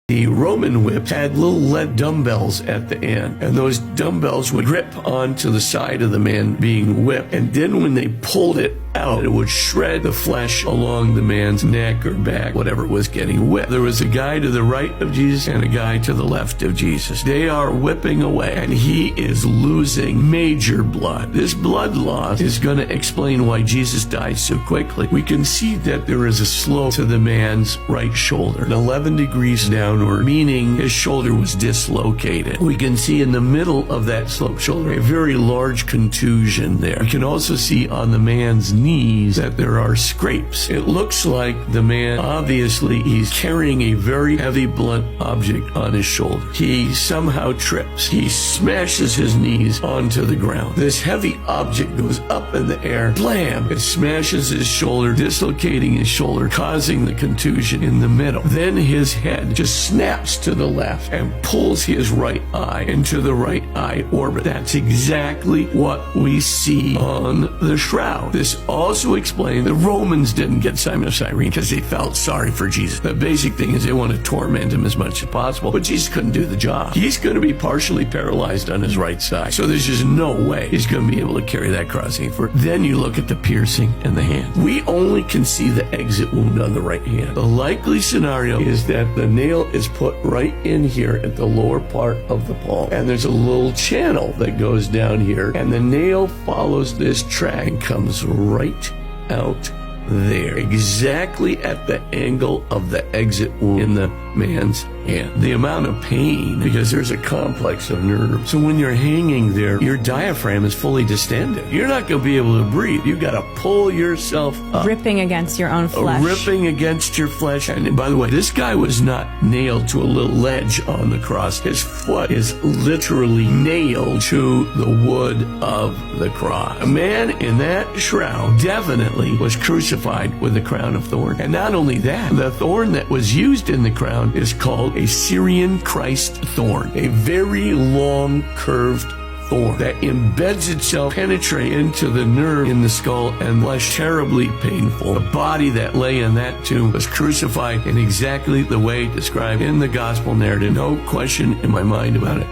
The Roman whip had little lead dumbbells at the end, and those dumbbells would grip onto the side of the man being whipped. And then when they pulled it out, it would shred the flesh along the man's neck or back, whatever was getting whipped. There was a guy to the right of Jesus and a guy to the left of Jesus. They are whipping away, and he is losing major blood. This blood loss is going to explain why Jesus died so quickly. We can see that there is a slope to the man's right shoulder, 11 degrees downward, meaning his shoulder was dislocated. We can see in the middle of that slope shoulder a very large contusion there. We can also see on the man's knees that there are scrapes. It looks like the man, obviously, he's carrying a very heavy blunt object on his shoulder. He somehow trips. He smashes his knees onto the ground. This heavy object goes up in the air. Blam! It smashes his shoulder, dislocating his shoulder, causing the contusion in the middle. Then his head just snaps to the left and pulls his right eye into the right eye orbit. That's exactly what we see on the shroud. This also explains the Romans didn't get Simon of Cyrene because they felt sorry for Jesus. The basic thing is they want to torment him as much as possible, but Jesus couldn't do the job. He's going to be partially paralyzed on his right side, so there's just no way he's going to be able to carry that cross any further. Then you look at the piercing in the hand. We only can see the exit wound on the right hand. The likely scenario is that the nail is put right in here at the lower part of the palm, and there's a little channel that goes down here, and the nail follows this track and comes right out there, exactly at the angle of the exit wound in the man's hand. The amount of pain, because there's a complex of nerves. So when you're hanging there, your diaphragm is fully distended. You're not going to be able to breathe. You got to pull yourself up. Ripping against your own flesh. Ripping against your flesh. And by the way, this guy was not nailed to a little ledge on the cross. His foot is literally nailed to the wood of the cross. A man in that shroud definitely was crucified with a crown of thorns. And not only that, the thorn that was used in the crown is called a Syrian Christ thorn, a very long curved thorn that embeds itself, penetrate into the nerve in the skull and flesh. Terribly painful. The body that lay in that tomb was crucified in exactly the way described in the gospel narrative. No question in my mind about it.